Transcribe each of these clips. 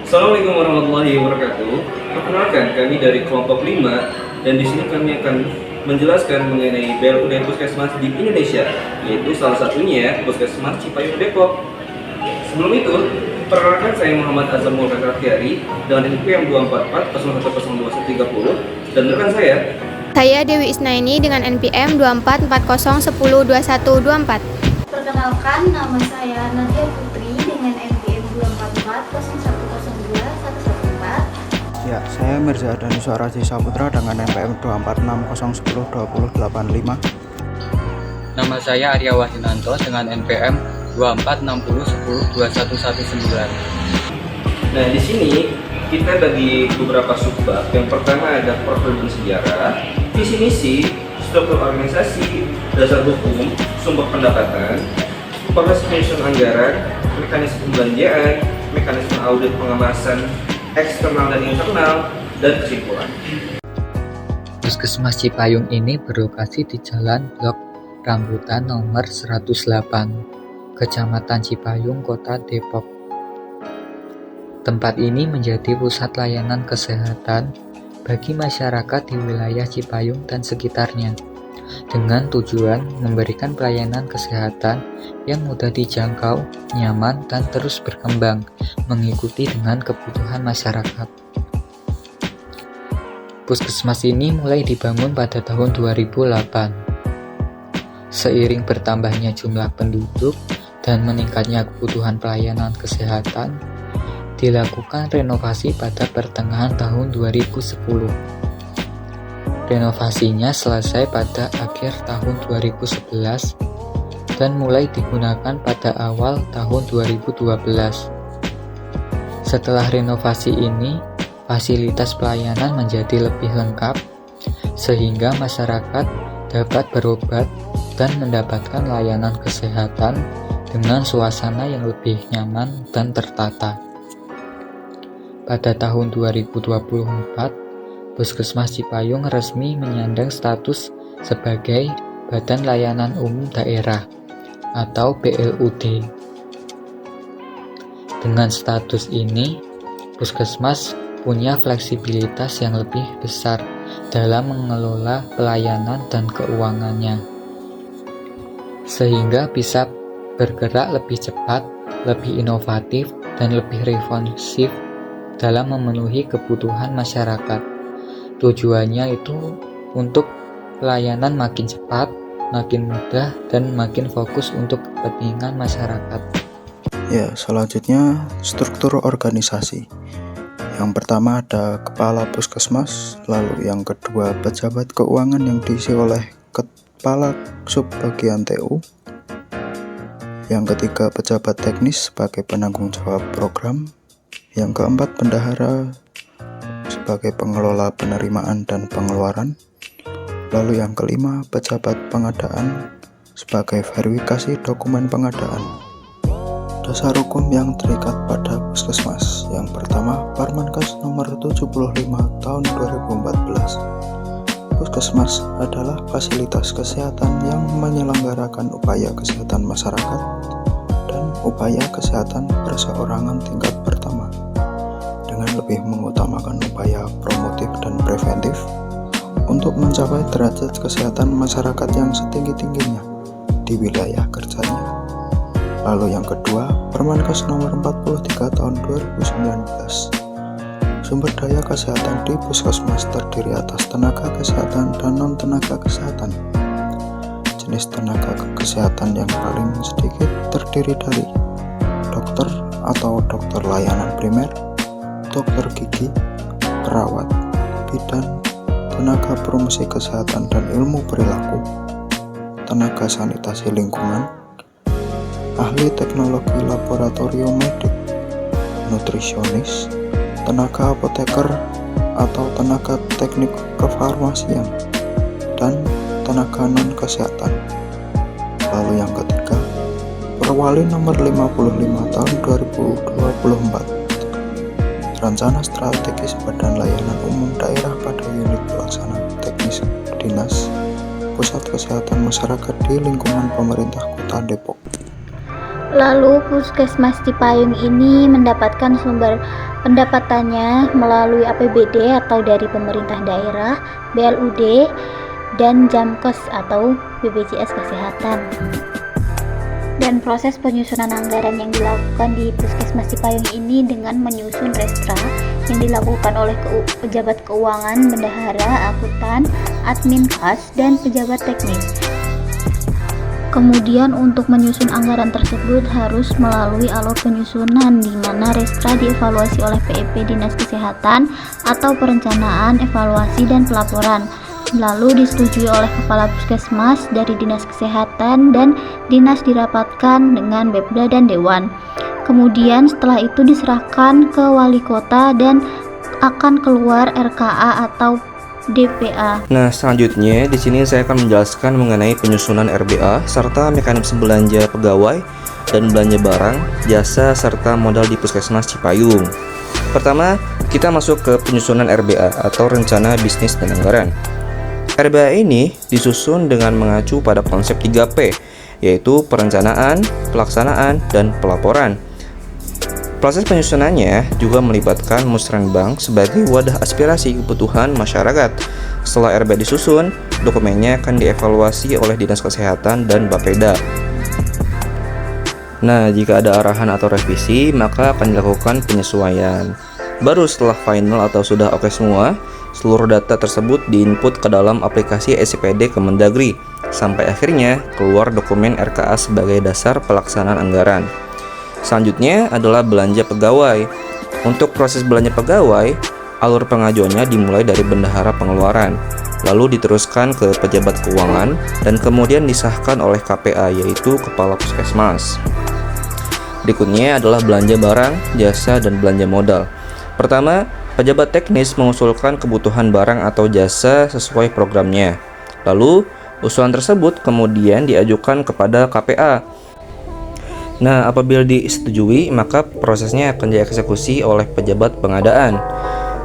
Assalamualaikum warahmatullahi wabarakatuh. Perkenalkan, kami dari kelompok 5 dan di sini kami akan menjelaskan mengenai BLUD Puskesmas di Indonesia, yaitu salah satunya Puskesmas Cipayung Depok. Sebelum itu, perkenalkan saya Muhammad Azamul Kakaktiari dengan NPM 244010130 dan rekan saya. Saya Dewi Isnaini dengan NPM 2440102124. Perkenalkan, nama saya Nadia Putri dengan NPM 24401021114. Ya, saya Mirza Adani Suaraji Saputra dengan NPM 24601102085. Nama saya Arya Wahyunanto dengan NPM 2460102119. Nah, di sini kita bagi beberapa subbab. Yang pertama ada profil sejarah, visi misi, struktur organisasi, dasar hukum, sumber pendapatan, proses penyusunan anggaran, mekanisme pembelanjaan, mekanisme audit pengawasan eksternal dan internal, dan kesimpulan. Puskesmas Cipayung ini berlokasi di Jalan Blok Rambutan nomor 108, Kecamatan Cipayung, Kota Depok. Tempat ini menjadi pusat layanan kesehatan bagi masyarakat di wilayah Cipayung dan sekitarnya, dengan tujuan memberikan pelayanan kesehatan yang mudah dijangkau, nyaman, dan terus berkembang mengikuti dengan kebutuhan masyarakat. Puskesmas ini mulai dibangun pada tahun 2008. Seiring bertambahnya jumlah penduduk dan meningkatnya kebutuhan pelayanan kesehatan, dilakukan renovasi pada pertengahan tahun 2010. Renovasinya selesai pada akhir tahun 2011 dan mulai digunakan pada awal tahun 2012. Setelah renovasi ini, fasilitas pelayanan menjadi lebih lengkap sehingga masyarakat dapat berobat dan mendapatkan layanan kesehatan dengan suasana yang lebih nyaman dan tertata. Pada tahun 2024, Puskesmas Cipayung resmi menyandang status sebagai Badan Layanan Umum Daerah atau BLUD. Dengan status ini, Puskesmas punya fleksibilitas yang lebih besar dalam mengelola pelayanan dan keuangannya, sehingga bisa bergerak lebih cepat, lebih inovatif, dan lebih responsif dalam memenuhi kebutuhan masyarakat. Tujuannya itu untuk pelayanan makin cepat, makin mudah, dan makin fokus untuk kepentingan masyarakat. Ya, selanjutnya struktur organisasi. Yang pertama ada Kepala Puskesmas, lalu yang kedua pejabat keuangan yang diisi oleh Kepala Subbagian TU. Yang ketiga pejabat teknis sebagai penanggung jawab program. Yang keempat bendahara sebagai pengelola penerimaan dan pengeluaran. Lalu yang kelima pejabat pengadaan sebagai verifikasi dokumen pengadaan. Dasar hukum yang terikat pada Puskesmas. Yang pertama Permenkes nomor 75 tahun 2014. Puskesmas adalah fasilitas kesehatan yang menyelenggarakan upaya kesehatan masyarakat dan upaya kesehatan perseorangan tingkat pertama, dengan lebih mengutamakan upaya promotif dan preventif untuk mencapai derajat kesehatan masyarakat yang setinggi-tingginya di wilayah kerjanya. Lalu yang kedua, Permenkes nomor 43 tahun 2019. Sumber daya kesehatan di Puskesmas terdiri atas tenaga kesehatan dan non-tenaga kesehatan. Jenis tenaga kesehatan yang paling sedikit terdiri dari dokter atau dokter layanan primer, dokter gigi, perawat, bidan, tenaga promosi kesehatan dan ilmu perilaku, tenaga sanitasi lingkungan, ahli teknologi laboratorium medik, nutrisionis, tenaga apoteker atau tenaga teknik kefarmasian, dan tenaga non-kesehatan. Lalu yang ketiga, Perwali nomor 55 tahun 2024. Rencana strategis Badan Layanan Umum Daerah pada unit pelaksana teknis Dinas Pusat Kesehatan Masyarakat di lingkungan pemerintah Kota Depok. Lalu Puskesmas Cipayung ini mendapatkan sumber Pendapatannya melalui APBD atau dari pemerintah daerah, BLUD, dan Jamkes atau BPJS Kesehatan. Dan proses penyusunan anggaran yang dilakukan di Puskesmas Cipayung ini dengan menyusun restra yang dilakukan oleh pejabat keuangan, bendahara, akuntan, admin kas, dan pejabat teknis. Kemudian untuk menyusun anggaran tersebut harus melalui alur penyusunan di mana restra dievaluasi oleh PEP Dinas Kesehatan atau perencanaan, evaluasi, dan pelaporan. Lalu disetujui oleh Kepala Puskesmas dari Dinas Kesehatan dan Dinas dirapatkan dengan Bepda dan Dewan. Kemudian setelah itu diserahkan ke Wali Kota dan akan keluar RKA atau DPA. Nah, selanjutnya di sini saya akan menjelaskan mengenai penyusunan RBA serta mekanisme belanja pegawai dan belanja barang, jasa serta modal di Puskesmas Cipayung. Pertama, kita masuk ke penyusunan RBA atau rencana bisnis dan anggaran. RBA ini disusun dengan mengacu pada konsep 3P, yaitu perencanaan, pelaksanaan, dan pelaporan. Proses penyusunannya juga melibatkan Musrenbang sebagai wadah aspirasi kebutuhan masyarakat. Setelah RBA disusun, dokumennya akan dievaluasi oleh Dinas Kesehatan dan Bapeda. Nah, jika ada arahan atau revisi, maka akan dilakukan penyesuaian. Baru setelah final atau sudah oke semua, seluruh data tersebut diinput ke dalam aplikasi SCPD Kemendagri, sampai akhirnya keluar dokumen RKA sebagai dasar pelaksanaan anggaran. Selanjutnya adalah belanja pegawai. Untuk proses belanja pegawai, alur pengajuannya dimulai dari bendahara pengeluaran, lalu diteruskan ke pejabat keuangan, dan kemudian disahkan oleh KPA, yaitu Kepala Puskesmas. Berikutnya adalah belanja barang, jasa, dan belanja modal. Pertama, pejabat teknis mengusulkan kebutuhan barang atau jasa sesuai programnya. Lalu, usulan tersebut kemudian diajukan kepada KPA. Nah, apabila disetujui, maka prosesnya akan dieksekusi oleh pejabat pengadaan.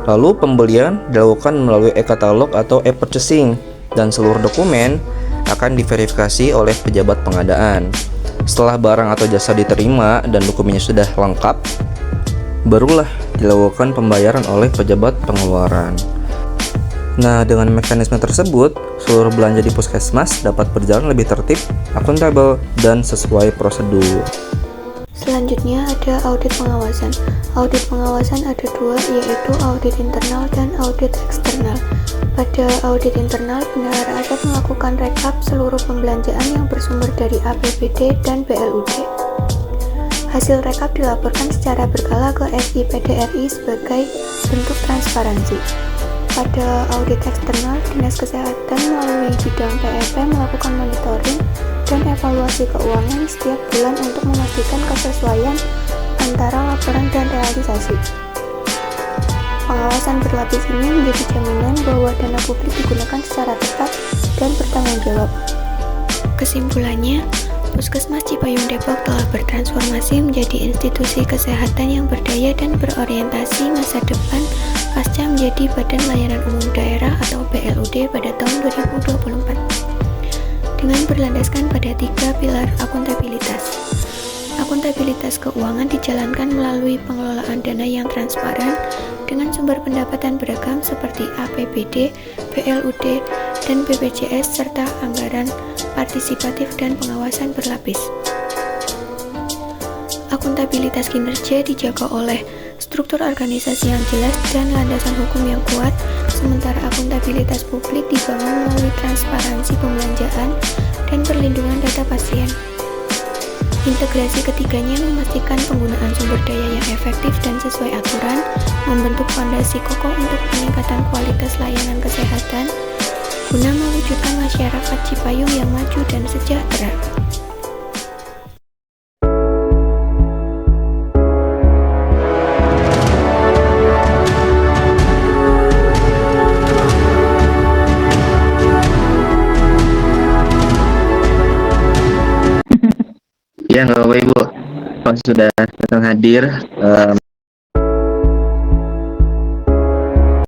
Lalu pembelian dilakukan melalui e-katalog atau e-purchasing, dan seluruh dokumen akan diverifikasi oleh pejabat pengadaan. Setelah barang atau jasa diterima dan dokumennya sudah lengkap, barulah dilakukan pembayaran oleh pejabat pengeluaran. Nah, dengan mekanisme tersebut, seluruh belanja di Puskesmas dapat berjalan lebih tertib, akuntabel, dan sesuai prosedur. Selanjutnya ada audit pengawasan. Audit pengawasan ada dua, yaitu audit internal dan audit eksternal. Pada audit internal, bendahara adat melakukan rekap seluruh pembelanjaan yang bersumber dari APBD dan BLUD. Hasil rekap dilaporkan secara berkala ke SIPDRI sebagai bentuk transparansi. Pada audit eksternal, Dinas Kesehatan melalui bidang PEP melakukan monitoring dan evaluasi keuangan setiap bulan untuk memastikan kesesuaian antara laporan dan realisasi. Pengawasan berlapis ini menjadi jaminan bahwa dana publik digunakan secara tepat dan bertanggung jawab. Kesimpulannya, Puskesmas Cipayung Depok telah bertransformasi menjadi institusi kesehatan yang berdaya dan berorientasi masa depan pasca menjadi Badan Layanan Umum Daerah atau BLUD pada tahun 2024. Dengan berlandaskan pada 3 pilar akuntabilitas. Akuntabilitas keuangan dijalankan melalui pengelolaan dana yang transparan dengan sumber pendapatan beragam seperti APBD, BLUD, dan BPJS serta anggaran partisipatif dan pengawasan berlapis. Akuntabilitas kinerja dijaga oleh struktur organisasi yang jelas dan landasan hukum yang kuat, sementara akuntabilitas publik dibangun melalui transparansi pembelanjaan dan perlindungan data pasien. Integrasi ketiganya memastikan penggunaan sumber daya yang efektif dan sesuai aturan, membentuk fondasi kokoh untuk peningkatan kualitas layanan kesehatan, guna mewujudkan masyarakat Cipayung yang maju dan sejahtera. Ya, Bapak Ibu, Pak sudah datang hadir